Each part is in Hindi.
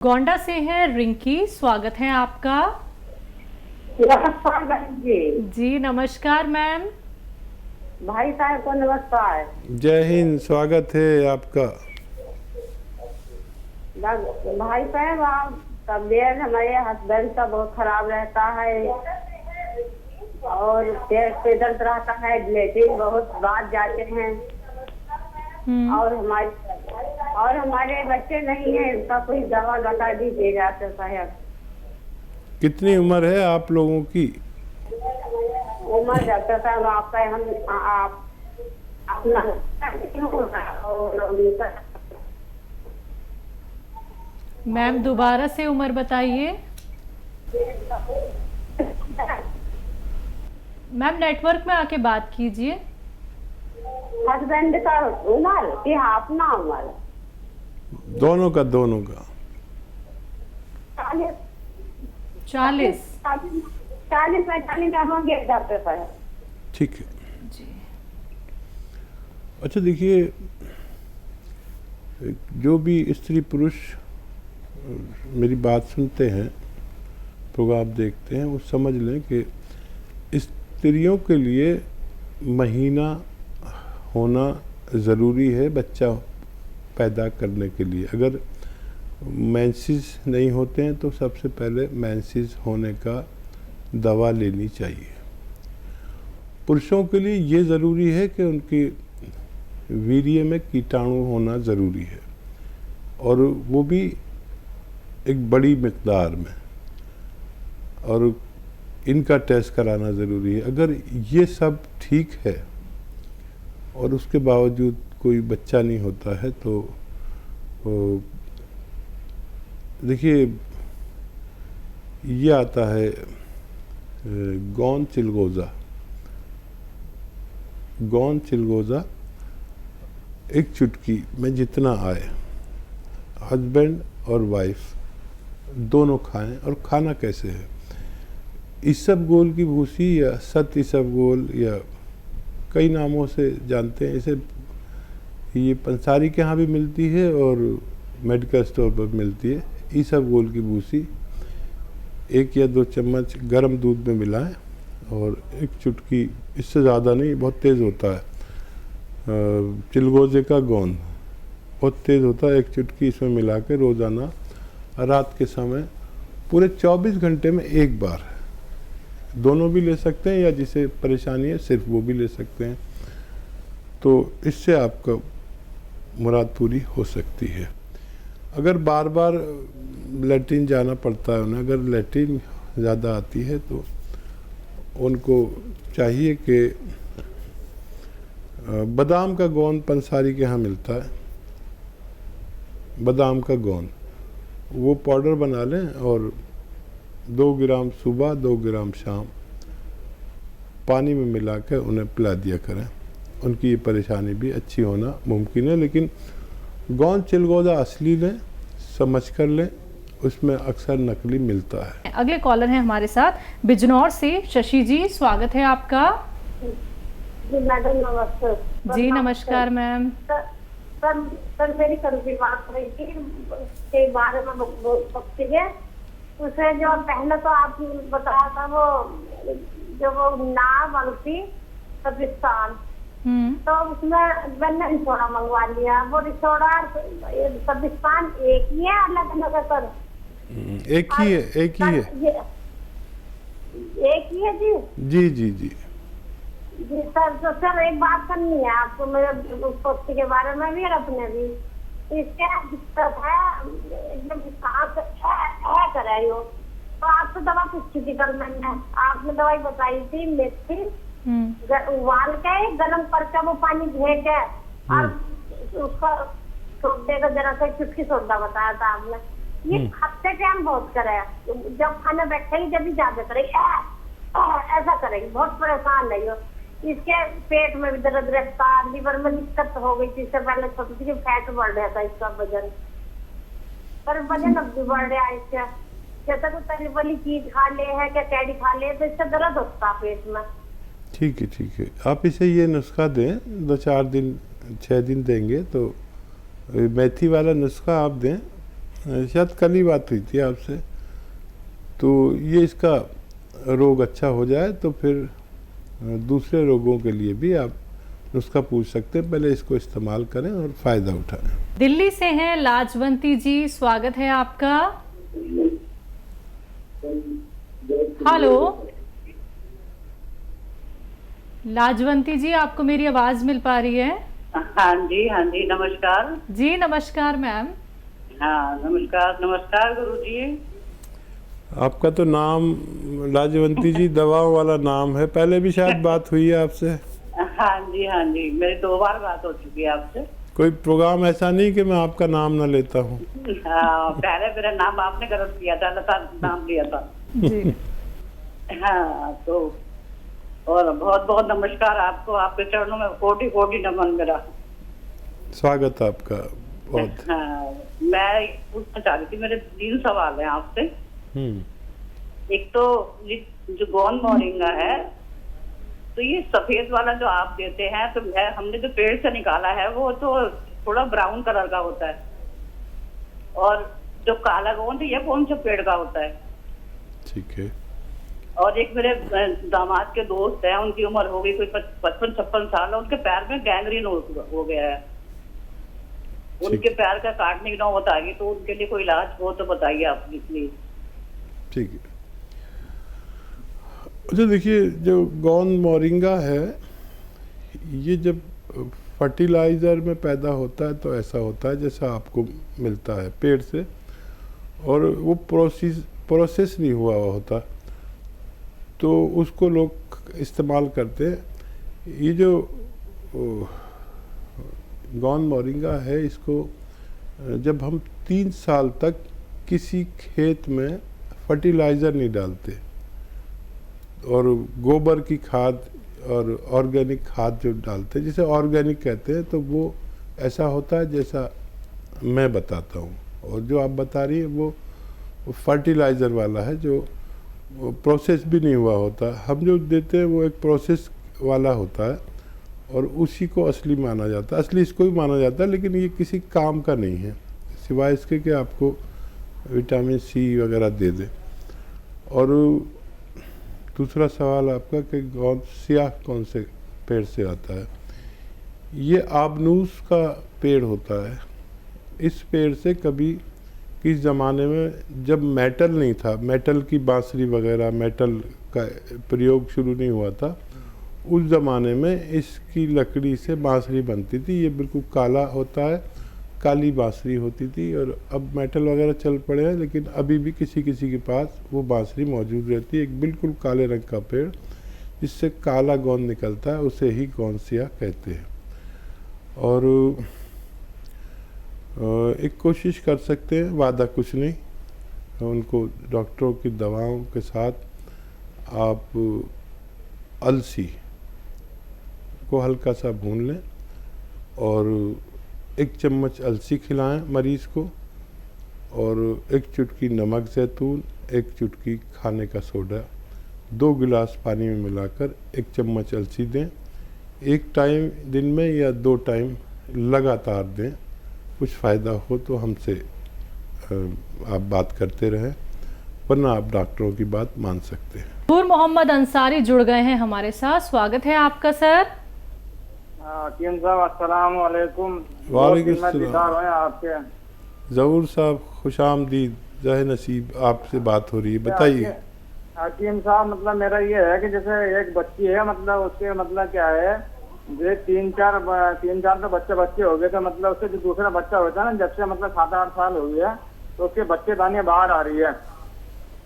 गोंडा से हैं रिंकी, स्वागत है आपका। नमस्कार बहन जी। जी नमस्कार मैम। भाई साहब को नमस्कार। जय हिंद, स्वागत है आपका। भाई साहब, आप तबीयत हमारे हस्बैंड का बहुत खराब रहता है और पेट पे दर्द रहता है, लेटिन बहुत बात जाते हैं और हमारे बच्चे नहीं है, इनका कोई दवा बता दीजिए डॉक्टर साहब। कितनी उम्र है आप लोगों की? उम्र डॉक्टर साहब आपका आप अपना मैम दोबारा से उम्र बताइए। मैम नेटवर्क में आके बात कीजिए। हस्बैंड का उम्र कि अपना उम्र? दोनों का 40 40 45 होंगे डॉक्टर साहब। ठीक है जी। अच्छा देखिए, जो भी स्त्री पुरुष मेरी बात सुनते हैं, प्रोग्राम देखते हैं, वो समझ लें कि स्त्रियों के लिए महीना होना ज़रूरी है बच्चा पैदा करने के लिए। अगर मेंसेस नहीं होते हैं तो सबसे पहले मेंसेस होने का दवा लेनी चाहिए। पुरुषों के लिए ये ज़रूरी है कि उनके वीर्य में कीटाणु होना ज़रूरी है, और वो भी एक बड़ी मिकदार में, और इनका टेस्ट कराना ज़रूरी है। अगर ये सब ठीक है और उसके बावजूद कोई बच्चा नहीं होता है तो देखिए, ये आता है गौन चिलगोज़ा एक चुटकी में जितना आए, हस्बैंड और वाइफ दोनों खाएं। और खाना कैसे है? इसबगोल की भूसी या सत इसबगोल, या कई नामों से जानते हैं इसे। ये पंसारी के यहाँ भी मिलती है और मेडिकल स्टोर पर मिलती है। इसबगोल की भूसी 1 या 2 चम्मच गर्म दूध में मिलाएं और एक चुटकी, इससे ज़्यादा नहीं, बहुत तेज़ होता है, चिलगोज़े का गोंद बहुत तेज़ होता है, एक चुटकी इसमें मिला के रोज़ाना रात के समय पूरे 24 घंटे में एक बार, दोनों भी ले सकते हैं, या जिसे परेशानी है सिर्फ वो भी ले सकते हैं। तो इससे आपका मुराद पूरी हो सकती है। अगर बार बार लैट्रिन जाना पड़ता है उन्हें, अगर लैट्रिन ज़्यादा आती है तो उनको चाहिए कि बादाम का गोंद पंसारी के यहाँ मिलता है, बादाम का गोंद, वो पाउडर बना लें और 2 ग्राम सुबह 2 ग्राम शाम पानी में मिला कर उन्हें पिला दिया करें। उनकी ये परेशानी भी अच्छी होना मुमकिन है। लेकिन गौन चिलगोज़ा असली लें, समझ कर लें, उसमें अक्सर नकली मिलता है। अगले कॉलर हैं हमारे साथ बिजनौर से शशि जी, स्वागत है आपका। जी मैडम नमस्ते। जी नमस्कार मैम। सर मेरी कल की बात रही थी के बारे में बोल सकती है। उसे जो पहले तो आप बताया था, वो जो वो नाव वाली पाकिस्तान, तो उसमें मैंने रिसोड़ा मंगवा लिया। वो रिसोड़ा पाकिस्तान एक ही है, अलग अलग है सर? एक ही है, एक ही है। एक ही है जी। जी जी जी जी सर, तो सर एक बात करनी है आपको मेरे पोती के बारे में भी और अपने भी। इसके दिक्कत है, एकदम सांस है कर रही हो। तो आपसे दवा पूछी थी कल मैंने, आपने दवाई बताई थी मेथी उबाल के गर्म करके वो पानी धे के और उसका सोडे का जरा सा चुटकी सोडा बताया था आपने। ये हफ्ते के हम बहुत करे, जब खाने बैठेगी जब भी ज्यादा करेगी ऐसा करेगी, बहुत परेशान नहीं हो। इसके पेट में भी दर्द रहता, लीवर में दिक्कत हो गई थी। इससे पहले छोटी सी फैट बढ़ रहा था इसका वजन, पर वजन अब भी बढ़ रहा है इसका। जैसा कोई तली वाली चीज खा ले है क्या कैडी खा ले तो इससे दर्द होता पेट में। ठीक है, ठीक है। आप इसे ये नुस्खा दें, 2-4 दिन 6 दिन देंगे तो मेथी वाला नुस्खा आप दें, शायद कल ही बात हुई थी आपसे। तो ये इसका रोग अच्छा हो जाए तो फिर दूसरे रोगों के लिए भी आप नुस्खा पूछ सकते हैं। पहले इसको इस्तेमाल करें और फ़ायदा उठाएं। दिल्ली से हैं लाजवंती जी, स्वागत है आपका। हेलो लाजवंती जी, आपको मेरी आवाज मिल पा रही है? हाँ जी, हाँ जी, नमस्कार। जी नमस्कार मैम। हाँ नमस्कार, नमस्कार गुरुजी। आपका तो नाम लाजवंती जी दवाओं वाला नाम है। पहले भी शायद बात हुई है आपसे। हाँ जी, हाँ जी, मेरी 2 बार बात हो चुकी है आपसे। कोई प्रोग्राम ऐसा नहीं कि मैं आपका नाम ना लेता हूँ। हाँ, पहले मेरा नाम आपने गलत किया था, लता नाम लिया था जी हाँ, तो और बहुत बहुत नमस्कार आपको, आपके चरणों में कोटि कोटि नमन मेरा। स्वागत आपका बहुत। हाँ, मैं पूछना चाह रही थी, मेरे 3 सवाल हैं आपसे। एक तो ये जो गोंद मोरिंगा है, तो ये सफेद वाला जो आप देते हैं, तो हमने जो पेड़ से निकाला है वो तो थोड़ा ब्राउन कलर का होता है, और जो काला गोंद है ये कौन से पेड़ का होता है? ठीक है। और एक मेरे दामाद के दोस्त हैं, उनकी उम्र हो गई कोई 55-56 साल, उनके पैर में गैंग्रीन हो गया है। उनके पैर का काटने की नौबत आ गई, तो उनके लिए कोई इलाज हो तो बताइए आप प्लीज। ठीक है। अच्छा देखिए, जो गोंद मोरिंगा है ये जब फर्टिलाइज़र में पैदा होता है तो ऐसा होता है जैसा आपको मिलता है पेड़ से, और वो प्रोसेस नहीं हुआ होता, तो उसको लोग इस्तेमाल करते हैं। ये जो गोंद मोरिंगा है, इसको जब हम 3 साल तक किसी खेत में फर्टिलाइज़र नहीं डालते और गोबर की खाद और ऑर्गेनिक खाद जो डालते हैं, जिसे ऑर्गेनिक कहते हैं, तो वो ऐसा होता है जैसा मैं बताता हूँ। और जो आप बता रही है वो फर्टिलाइज़र वाला है, जो प्रोसेस भी नहीं हुआ होता। हम जो देते हैं वो एक प्रोसेस वाला होता है और उसी को असली माना जाता है, असली इसको भी माना जाता है, लेकिन ये किसी काम का नहीं है सिवाय इसके कि आपको विटामिन सी वगैरह दे दे। और दूसरा सवाल आपका कि गोंद स्याह कौन से पेड़ से आता है। ये आबनूस का पेड़ होता है। इस पेड़ से कभी किस ज़माने में जब मेटल नहीं था, मेटल की बांसुरी वगैरह, मेटल का प्रयोग शुरू नहीं हुआ था, उस ज़माने में इसकी लकड़ी से बांसुरी बनती थी। ये बिल्कुल काला होता है, काली बांसुरी होती थी। और अब मेटल वगैरह चल पड़े हैं, लेकिन अभी भी किसी किसी के पास वो बांसुरी मौजूद रहती है। एक बिल्कुल काले रंग का पेड़ जिससे काला गोंद निकलता है, उसे ही गोंद स्याह कहते हैं। और एक कोशिश कर सकते हैं, वादा कुछ नहीं, उनको डॉक्टरों की दवाओं के साथ आप अलसी को हल्का सा भून लें और 1 चम्मच अलसी खिलाएं मरीज़ को, और 1 चुटकी नमक ज़ैतून, 1 चुटकी खाने का सोडा 2 गिलास पानी में मिलाकर 1 चम्मच अलसी दें। 1 टाइम दिन में या 2 टाइम लगातार दें। कुछ फ़ायदा हो तो हमसे आप बात करते रहें, वरना आप डॉक्टरों की बात मान सकते हैं। नूर मोहम्मद अंसारी जुड़ गए हैं हमारे साथ, स्वागत है आपका सर। हकीम साहब अस्सलाम वालेकुम। वालेकुम सलाम। दीदार हुए आपके। ज़हूर साहब खुशामदीद, जहे नसीब, आपसे बात हो रही है, बताइए। हकीम साहब, मतलब मेरा ये है कि जैसे एक बच्ची है, मतलब उसके मतलब क्या है, जो 3-4 तो बच्चे हो गए थे, मतलब उससे जो दूसरा बच्चा होता है ना, जब से मतलब 7-8 साल हो गया, तो उसके बच्चे दाने बाहर आ रही है।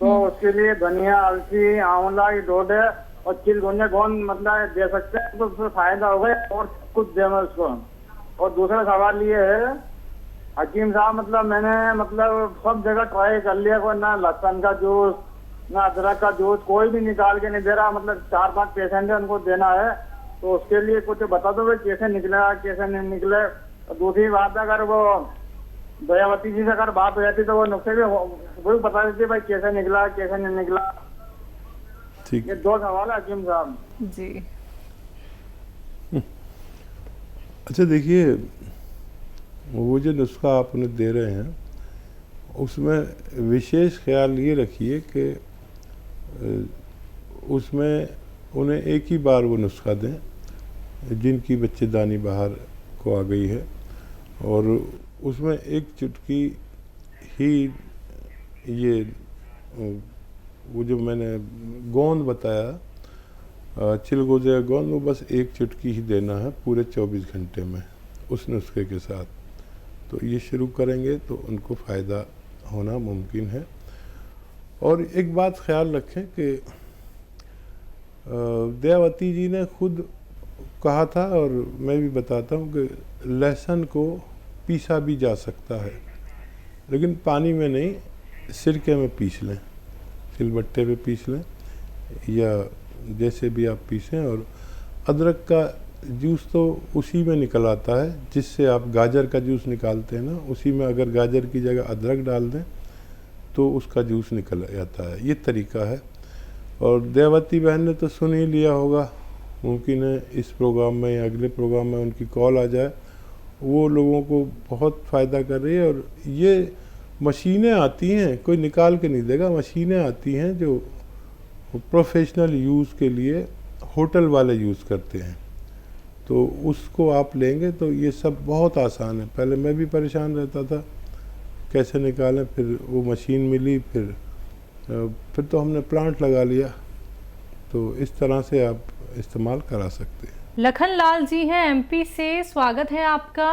तो उसके लिए धनिया, अलसी, आंवला की डोडे और चिलगोंजा गोंद मतलब दे सकते हैं, तो उससे फायदा होगा और कुछ देना उसको। और दूसरा सवाल ये है हकीम साहब, मतलब मैंने मतलब सब जगह ट्राई कर लिया, कोई ना लहसुन का जूस ना अदरक का जूस, कोई भी निकाल के नहीं दे रहा। मतलब 4-5 पेशेंट है, उनको देना है, तो उसके लिए कुछ बता दो भाई, कैसे निकलेगा कैसे नहीं निकले। और दूसरी बात, अगर वो दयावती जी से अगर बात हो जाती तो वो नुस्खे भी वो भी बता देती भाई कैसे निकला कैसे नहीं निकला। ठीक, ये 2 सवाल है हकीम साहब जी। अच्छा देखिए, वो जो नुस्खा आप उन्हें दे रहे हैं उसमें विशेष ख्याल ये रखिए कि उसमें उन्हें एक ही बार वो नुस्खा दें जिनकी बच्चेदानी बाहर को आ गई है, और उसमें एक चुटकी ही ये वो जो मैंने गोंद बताया चिलगोजे का गोंद, वो बस एक चुटकी ही देना है पूरे 24 घंटे में उस नुस्खे के साथ। तो ये शुरू करेंगे तो उनको फ़ायदा होना मुमकिन है। और एक बात ख्याल रखें कि दयावती जी ने खुद कहा था, और मैं भी बताता हूँ कि लहसुन को पीसा भी जा सकता है, लेकिन पानी में नहीं, सिरके में पीस लें, सिलबट्टे पे पीस लें या जैसे भी आप पीसें। और अदरक का जूस तो उसी में निकल आता है जिससे आप गाजर का जूस निकालते हैं ना, उसी में अगर गाजर की जगह अदरक डाल दें तो उसका जूस निकल जाता है। ये तरीका है। और दयावती बहन ने तो सुन ही लिया होगा, मुमकिन है इस प्रोग्राम में या अगले प्रोग्राम में उनकी कॉल आ जाए। वो लोगों को बहुत फ़ायदा कर रही है। और ये मशीनें आती हैं, कोई निकाल के नहीं देगा, मशीनें आती हैं जो प्रोफेशनल यूज़ के लिए होटल वाले यूज़ करते हैं, तो उसको आप लेंगे तो ये सब बहुत आसान है। पहले मैं भी परेशान रहता था कैसे निकालें, फिर वो मशीन मिली, फिर तो हमने प्लांट लगा लिया। तो इस तरह से आप इस्तेमाल करा सकते हैं। लखन लाल जी हैं एमपी से, स्वागत है आपका।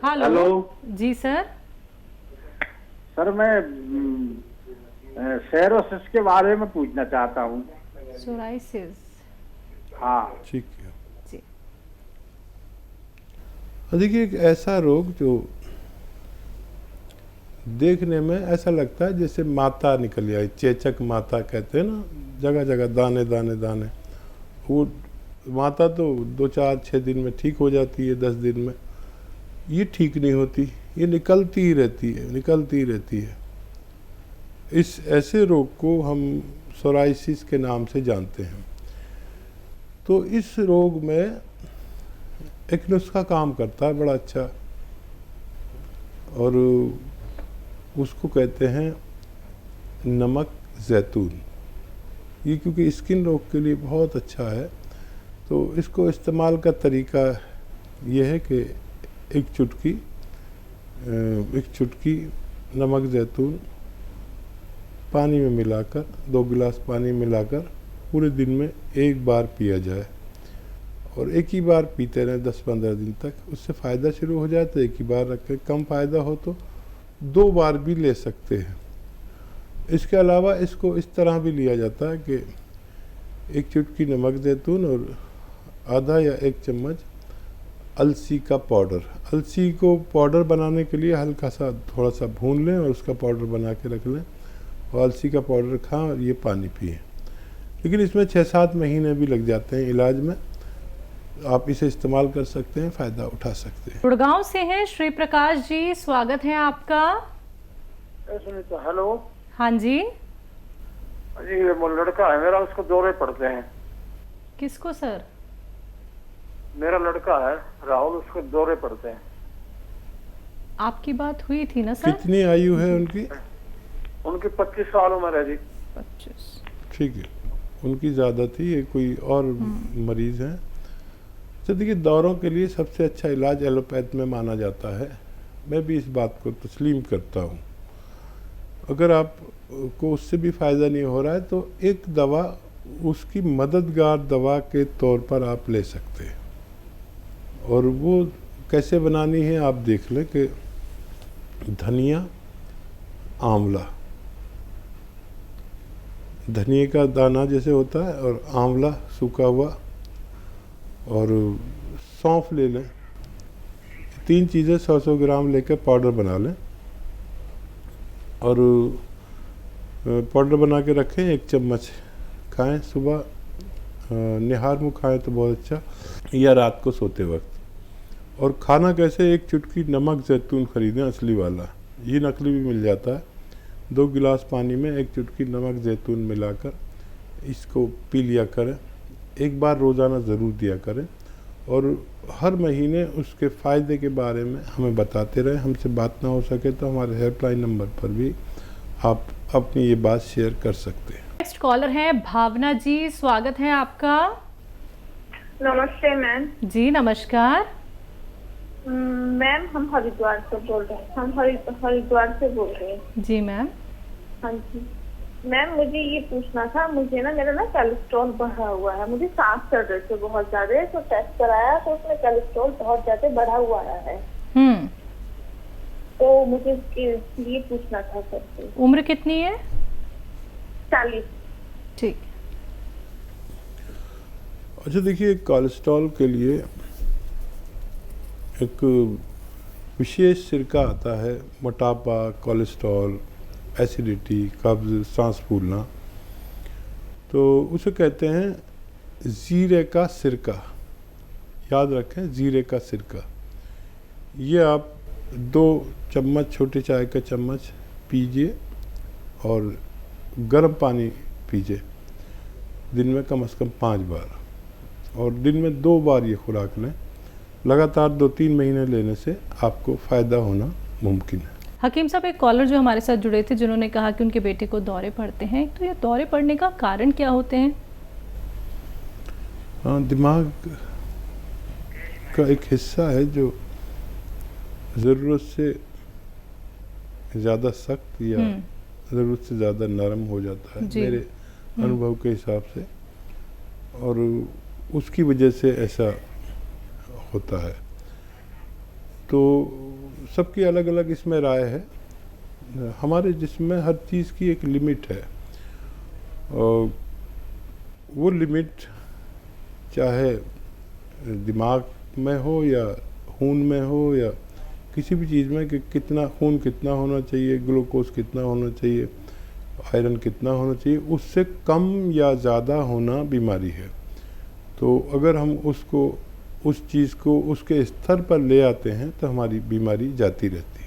हेलो जी सर। सर मैं सेरोसिस के बारे में पूछना चाहता हूँ। सोराइसिस। हाँ ठीक है जी। देखिए, एक ऐसा रोग जो देखने में ऐसा लगता है जैसे माता निकल आई, चेचक माता कहते हैं ना, जगह जगह दाने दाने दाने। वो माता तो 2-4-6 दिन में ठीक हो जाती है, 10 दिन में। ये ठीक नहीं होती, ये निकलती ही रहती है, निकलती ही रहती है। इस ऐसे रोग को हम सोराइसिस के नाम से जानते हैं। तो इस रोग में एक नुस्खा काम करता है बड़ा अच्छा, और उसको कहते हैं नमक जैतून। ये क्योंकि स्किन रोग के लिए बहुत अच्छा है, तो इसको इस्तेमाल का तरीका ये है कि एक चुटकी नमक जैतून पानी में मिलाकर, 2 गिलास पानी मिलाकर पूरे दिन में एक बार पिया जाए, और एक ही बार पीते रहें 10-15 दिन तक। उससे फ़ायदा शुरू हो जाए तो एक ही बार रखें, कम फ़ायदा हो तो 2 बार भी ले सकते हैं। इसके अलावा इसको इस तरह भी लिया जाता है कि एक चुटकी नमक जैतून और आधा या 1 चम्मच अलसी का पाउडर। अलसी को पाउडर बनाने के लिए हल्का सा थोड़ा सा भून लें और उसका पाउडर बना के रख लें, और अलसी का पाउडर खाएं और ये पानी पिएं। लेकिन इसमें 6-7 महीने भी लग जाते हैं इलाज में। आप इसे इस्तेमाल कर सकते हैं, फ़ायदा उठा सकते हैं। गुड़गांव से हैं श्री प्रकाश जी, स्वागत है आपका। हेलो। हाँ जी। जी वो लड़का है मेरा, उसको दौरे पड़ते हैं। किसको सर? मेरा लड़का है राहुल, उसको दौरे पड़ते हैं। आपकी बात हुई थी ना सर? कितनी आयु है उनकी? उनकी 25 साल उम्र है जी। 25। ठीक है, उनकी ज़्यादा थी, ये कोई और मरीज़ हैं। तो देखिए, दौरों के लिए सबसे अच्छा इलाज एलोपैथ में माना जाता है। मैं भी इस बात को तस्लीम करता हूँ। अगर आप को उससे भी फ़ायदा नहीं हो रहा है तो एक दवा उसकी मददगार दवा के तौर पर आप ले सकते हैं। और वो कैसे बनानी है आप देख लें कि धनिया, आंवला, धनिया का दाना जैसे होता है, और आंवला सूखा हुआ, और सौंफ ले लें। 3 चीज़ें 100-100 ग्राम लेकर पाउडर बना लें, और पाउडर बना के रखें। 1 चम्मच खाएं सुबह, निहार मुँह खाएं तो बहुत अच्छा, या रात को सोते वक्त। और खाना कैसे, एक चुटकी नमक जैतून ख़रीदें असली वाला, ये नकली भी मिल जाता है। 2 गिलास पानी में 1 चुटकी नमक जैतून मिलाकर इसको पी लिया करें। एक बार रोज़ाना ज़रूर दिया करें। और हर महीने उसके फ़ायदे के बारे में हमें बताते रहे। हमसे बात ना हो सके तो हमारे हेल्पलाइन नंबर पर भी आप अपनी ये बात शेयर कर सकते हैं। नेक्स्ट कॉलर हैं भावना जी, स्वागत है आपका। नमस्ते मैम। जी नमस्कार। मैम हम हरिद्वार से बोल रहे हैं। हम हरिद्वार से बोल रहे हैं। जी मैम। हाँ जी मैम, मुझे ये पूछना था, मुझे ना मेरा कोलेस्ट्रॉल बढ़ा हुआ है, मुझे सांस चढ़ रहे थे बहुत ज्यादा, तो टेस्ट कराया तो उसमें कोलेस्ट्रॉल बहुत ज्यादा बढ़ा हुआ है। तो मुझे इसके लिए पूछना था सबसे। उम्र कितनी है? 40। ठीक। अच्छा देखिए, कोलेस्ट्रॉल के लिए एक विशेष सिरका आता है, मोटापा, कोलेस्ट्रॉल, एसिडिटी, कब्ज़, सांस फूलना, तो उसे कहते हैं जीरे का सिरका। याद रखें, जीरे का सिरका। ये आप 2 चम्मच, छोटे चाय का चम्मच पीजिए और गर्म पानी पीजिए दिन में कम से कम 5 बार, और दिन में 2 बार ये खुराक लें। लगातार 2-3 महीने लेने से आपको फ़ायदा होना मुमकिन है। हकीम साहब, एक कॉलर जो हमारे साथ जुड़े थे जिन्होंने कहा कि उनके बेटे को दौरे पड़ते हैं, तो ये दौरे पड़ने का कारण क्या होते हैं? हाँ, दिमाग का एक हिस्सा है जो ज़रूरत से ज़्यादा सख्त या ज़रूरत से ज़्यादा नरम हो जाता है मेरे अनुभव के हिसाब से, और उसकी वजह से ऐसा होता है। तो सबकी अलग अलग इसमें राय है। हमारे जिस्म में हर चीज़ की एक लिमिट है, और वो लिमिट चाहे दिमाग में हो या खून में हो या किसी भी चीज़ में, कि कितना खून कितना होना चाहिए, ग्लूकोज कितना होना चाहिए, आयरन कितना होना चाहिए, उससे कम या ज़्यादा होना बीमारी है। तो अगर हम उसको, उस चीज़ को उसके स्तर पर ले आते हैं तो हमारी बीमारी जाती रहती है।